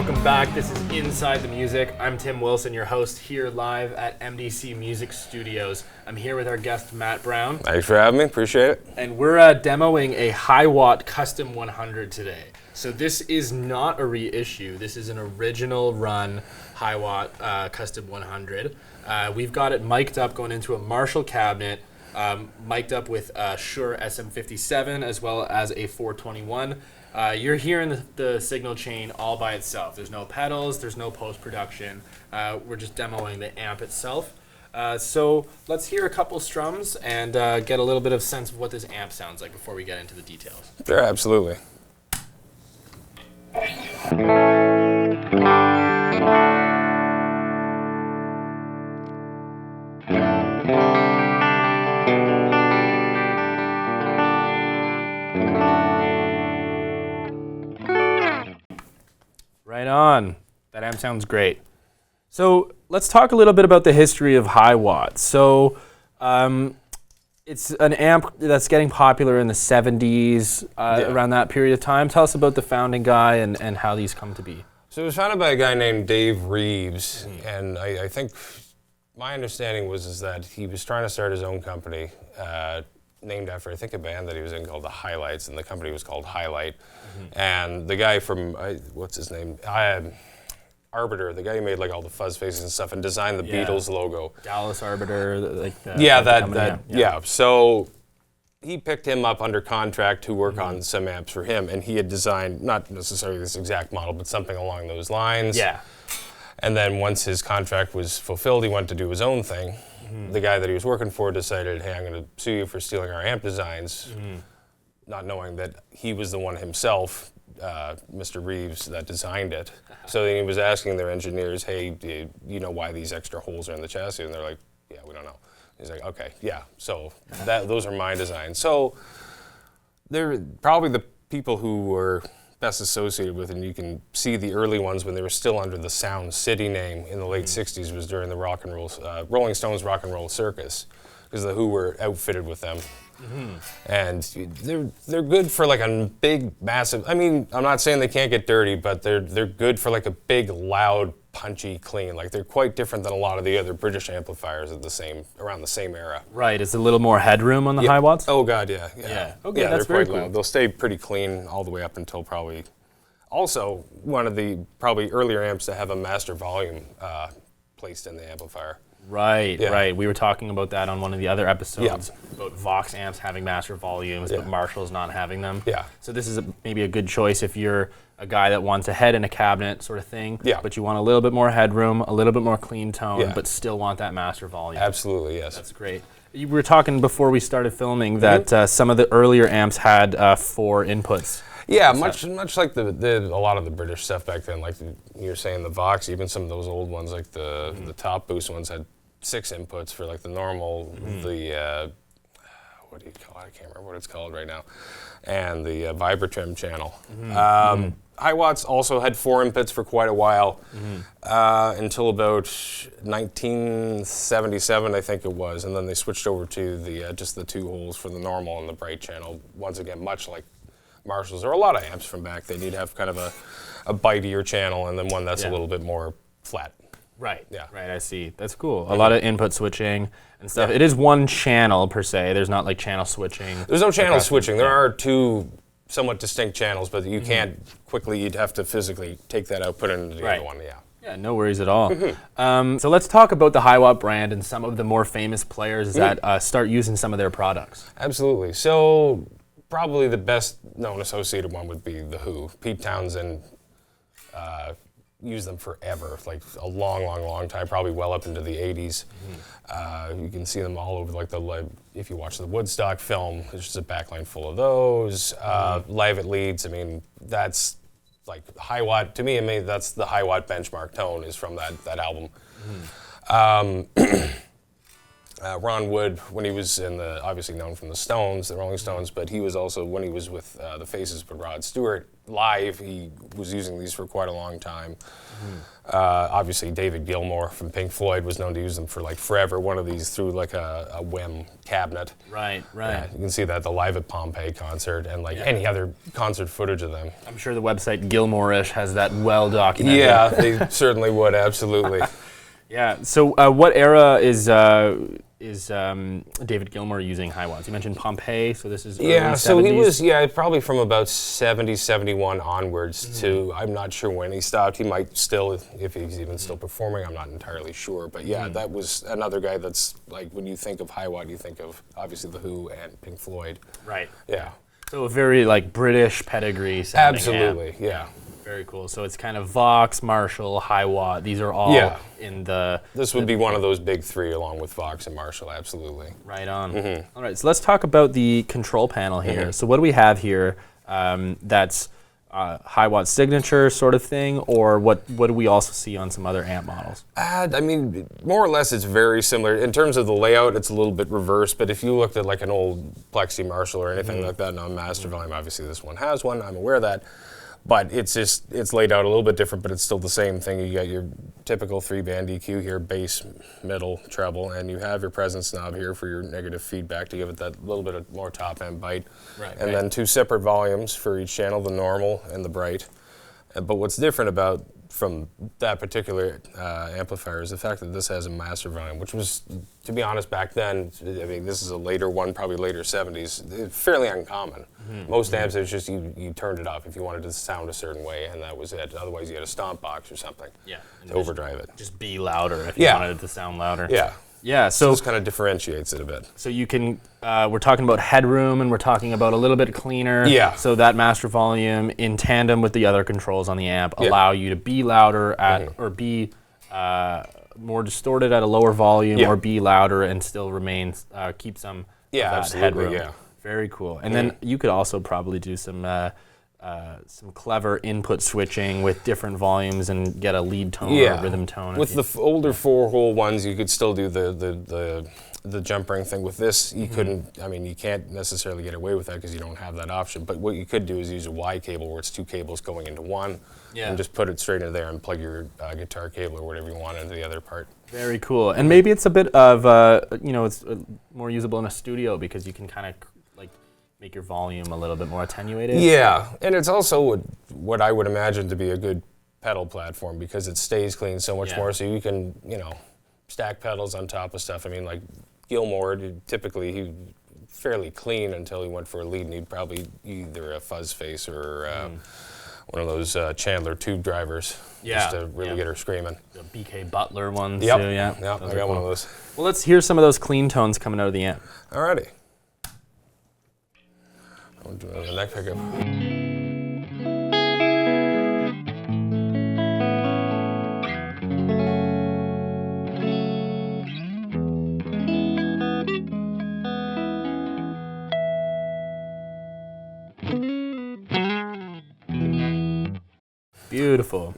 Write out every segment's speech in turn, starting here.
welcome back. This is Inside the Music. I'm Tim Wilson, your host here live at MDC Music Studios. I'm here with our guest, Matt Brown. Thanks for having me, appreciate it. And we're demoing a Hiwatt Custom 100 today. So this is not a reissue. This is an original run Hiwatt Custom 100. We've got it mic'd up going into a Marshall cabinet, mic'd up with Shure SM57 as well as a 421. You're hearing the signal chain all by itself. There's no pedals, there's no post-production. We're just demoing the amp itself. So let's hear a couple strums and get a little bit of sense of what this amp sounds like before we get into the details. Sure, absolutely. Right on. That amp sounds great. So let's talk a little bit about the history of Hiwatt. So it's an amp that's getting popular in the 70s, around that period of time. Tell us about the founding guy and how these come to be. So it was founded by a guy named Dave Reeves, and I think my understanding was that he was trying to start his own company, named after, I think, a band that he was in called the Highlights, and the company was called Highlight. And the guy from, what's his name? Arbiter, the guy who made like all the fuzz faces and stuff and designed the Beatles logo. Dallas Arbiter, like the yeah. So he picked him up under contract to work on some amps for him, and he had designed, not necessarily this exact model, but something along those lines. Yeah. And then once his contract was fulfilled, he went to do his own thing. The guy that he was working for decided, hey, I'm going to sue you for stealing our amp designs, not knowing that he was the one himself, Mr. Reeves, that designed it. So then he was asking their engineers, hey, do you know why these extra holes are in the chassis? And they're like, yeah, we don't know. He's like, okay, yeah, so those are my designs. So they're probably the people who were best associated with, and you can see the early ones when they were still under the Sound City name in the late 60s was during the Rolling Stones Rock and Roll Circus, because the Who were outfitted with them. And they're good for like a big, massive, I mean, I'm not saying they can't get dirty, but they're good for like a big, loud, punchy clean. Like they're quite different than a lot of the other British amplifiers at around the same era. Right, is a little more headroom on the Hiwatts? Oh God, yeah. Okay, yeah, that's they're very quite cool. loud. They'll stay pretty clean all the way up until probably, also one of the probably earlier amps to have a master volume placed in the amplifier. Right, right. We were talking about that on one of the other episodes, about Vox amps having master volumes, but Marshall's not having them. Yeah. So this is maybe a good choice if you're a guy that wants a head in a cabinet sort of thing, but you want a little bit more headroom, a little bit more clean tone, but still want that master volume. Absolutely, yes. That's great. You were talking before we started filming that some of the earlier amps had 4 inputs. Yeah, much like a lot of the British stuff back then, like you were saying, the Vox, even some of those old ones, like the top boost ones had 6 inputs for like the normal, the, what do you call it? I can't remember what it's called right now. And the Vibratrim channel. Hiwatts also had 4 inputs for quite a while, until about 1977, I think it was. And then they switched over to the just the 2 holes for the normal and the bright channel. Once again, much like Marshalls or a lot of amps from back, they need to have kind of a bitier channel and then one that's a little bit more flat. Right. Yeah. Right. I see. That's cool. A lot of input switching and stuff. It is one channel per se. There's not like channel switching. There's no channel switching. There are 2 somewhat distinct channels, but you can't quickly. You'd have to physically take that out, put it into the other one. Yeah. Yeah. No worries at all. So let's talk about the Hiwatt brand and some of the more famous players that start using some of their products. Absolutely. So probably the best known associated one would be the Who. Pete Townsend used them forever, like a long time, probably well up into the 80s. You can see them all over, like if you watch the Woodstock film, there's just a backline full of those. Live at Leeds, I mean, that's like Hiwatt, to me, that's the Hiwatt benchmark tone is from that album. Ron Wood, when he was in obviously known from the Stones, the Rolling Stones, but he was also, when he was with the Faces with Rod Stewart live, he was using these for quite a long time. Obviously, David Gilmour from Pink Floyd was known to use them for like forever. One of these through like a Wem cabinet. Right. You can see that the Live at Pompeii concert and like any other concert footage of them. I'm sure the website Gilmour-ish has that well documented. Yeah, they certainly would, absolutely. Yeah. So, what era is David Gilmour using Hiwatts? You mentioned Pompeii, so this is early 70s. So he was probably from about 70, 71 onwards to, I'm not sure when he stopped. He might still, if he's even still performing, I'm not entirely sure. But that was another guy that's like, when you think of Hiwatt, you think of obviously The Who and Pink Floyd. Right. Yeah. So a very like British pedigree sounding Absolutely, amp. yeah. Very cool. So it's kind of Vox, Marshall, Hiwatt. These are all in the... This would be one of those big three along with Vox and Marshall, absolutely. Right on. All right, so let's talk about the control panel here. So what do we have here that's Hiwatt signature sort of thing, or what do we also see on some other amp models? I mean, more or less it's very similar. In terms of the layout, it's a little bit reversed, but if you looked at like an old Plexi Marshall or anything like that on master volume, obviously this one has one, I'm aware of that. But it's laid out a little bit different, but it's still the same thing. You got your typical 3-band EQ here, bass, middle, treble, and you have your presence knob here for your negative feedback to give it that little bit of more top-end bite. And then 2 separate volumes for each channel, the normal and the bright. But what's different from that particular amplifier is the fact that this has a master volume, which was, to be honest, back then, I mean, this is a later one, probably later 70s, fairly uncommon. Most amps, it's just you turned it off if you wanted to sound a certain way, and that was it. Otherwise, you had a stomp box or something to overdrive it. Just be louder if you wanted it to sound louder. Yeah, so this kind of differentiates it a bit. So you can, we're talking about headroom and we're talking about a little bit cleaner. So that master volume in tandem with the other controls on the amp allow you to be louder at, or be more distorted at a lower volume, or be louder and still remain, keep some of that headroom. Very cool. And then you could also probably do some clever input switching with different volumes and get a lead tone or a rhythm tone. With the older 4-hole ones, you could still do the jump ring thing. With this, you couldn't. I mean, you can't necessarily get away with that because you don't have that option. But what you could do is use a Y cable where it's 2 cables going into one, and just put it straight into there and plug your guitar cable or whatever you want into the other part. Very cool. And maybe it's a bit of it's more usable in a studio because you can kind of make your volume a little bit more attenuated. Yeah, and it's also what I would imagine to be a good pedal platform because it stays clean so much more, so you can, stack pedals on top of stuff. I mean, like Gilmour, typically he fairly clean until he went for a lead, and he'd probably either a fuzz face or one of those Chandler tube drivers just to really get her screaming. The BK Butler ones too, I got one of those. Well, let's hear some of those clean tones coming out of the amp. Alrighty. I'll do the neck pickup. Beautiful.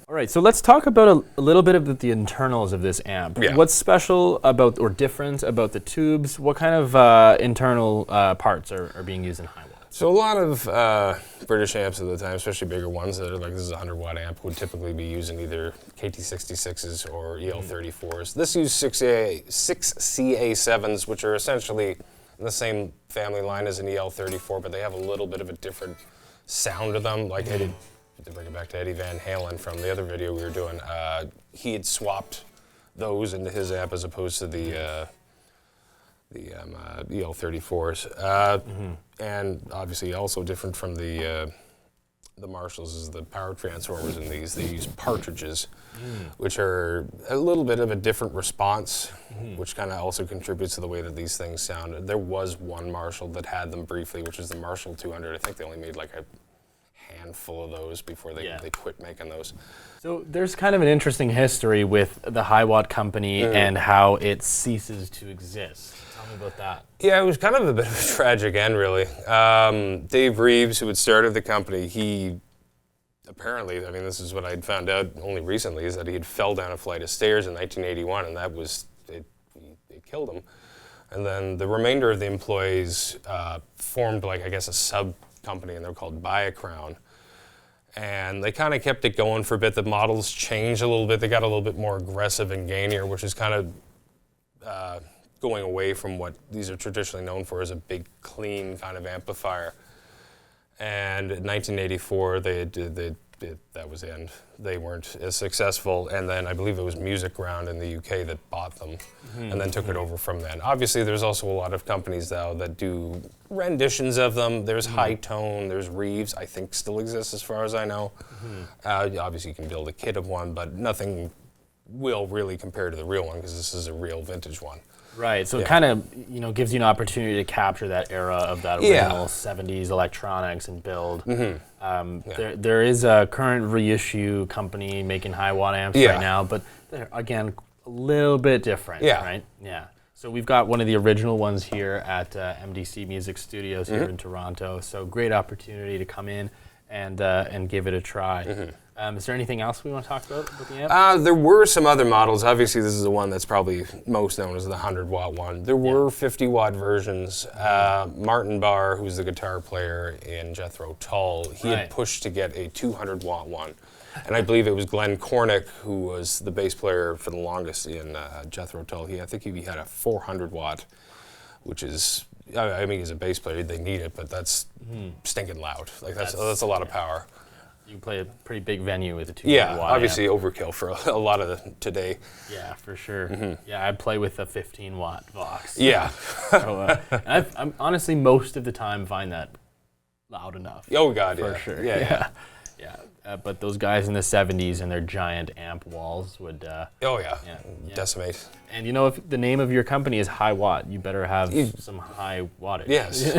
All right, so let's talk about a little bit of the internals of this amp. What's special about or different about the tubes? What kind of internal parts are being used in Hiwatt? So a lot of British amps at the time, especially bigger ones that are like, this is a 100-watt amp, would typically be using either KT66s or EL34s. This used 6CA7s, which are essentially in the same family line as an EL34, but they have a little bit of a different sound to them. Like Eddie, to bring it back to Eddie Van Halen from the other video we were doing, he had swapped those into his amp as opposed to the EL34s. And obviously also different from the Marshalls is the power transformers in these. They use partridges, which are a little bit of a different response, which kind of also contributes to the way that these things sound. There was one Marshall that had them briefly, which was the Marshall 200. I think they only made like a handful of those before they quit making those. So there's kind of an interesting history with the Hiwatt company and how it ceases to exist. Tell me about that. Yeah, it was kind of a bit of a tragic end, really. Dave Reeves, who had started the company, he apparently, I mean, this is what I'd found out only recently, is that he had fell down a flight of stairs in 1981, and that was, they killed him. And then the remainder of the employees formed, like, I guess, a sub-company, and they're called Buy a Crown. And they kind of kept it going for a bit. The models changed a little bit. They got a little bit more aggressive and gainier, which is kind of going away from what these are traditionally known for as a big, clean kind of amplifier. And in 1984, that was the end. They weren't as successful, and then I believe it was Music Ground in the UK that bought them, and then took it over from then. Obviously, there's also a lot of companies now that do renditions of them. There's High Tone, there's Reeves, I think still exists as far as I know. Obviously, you can build a kit of one, but nothing will really compare to the real one, because this is a real vintage one. Right, so it kind of gives you an opportunity to capture that era of that original 70s electronics and build. There is a current reissue company making Hiwatt amps right now, but they're, again, a little bit different, right? Yeah. So we've got one of the original ones here at MDC Music Studios here in Toronto, so great opportunity to come in and give it a try. Is there anything else we want to talk about with the amp? There were some other models. Obviously, this is the one that's probably most known as the 100-watt one. There were 50-watt versions. Martin Barr, who's the guitar player in Jethro Tull, he had pushed to get a 200-watt one. And I believe it was Glenn Cornick, who was the bass player for the longest in Jethro Tull. I think he had a 400-watt, which is, I mean, he's a bass player, they need it, but that's stinking loud. Like that's a lot of power. You can play a pretty big venue with a 200-watt Yeah, obviously overkill for a lot of today. Yeah, for sure. Yeah, I play with a 15-watt Vox. Yeah. So, I'm honestly most of the time find that loud enough. Oh God, for sure. Yeah. But those guys in the 70s and their giant amp walls would. Decimate. And if the name of your company is Hiwatt, you better have some high wattage. Yes.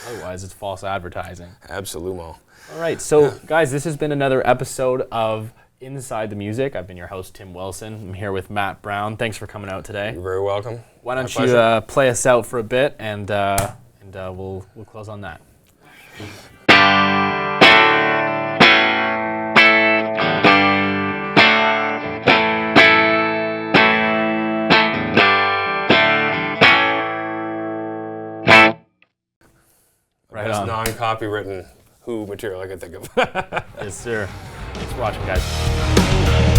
Otherwise, it's false advertising. Absolumo. All right, so guys, this has been another episode of Inside the Music. I've been your host, Tim Wilson. I'm here with Matt Brown. Thanks for coming out today. You're very welcome. Why don't you play us out for a bit, and we'll close on that. Right on. Non-copywritten Who material I can think of. Yes, sir. Thanks for watching, guys.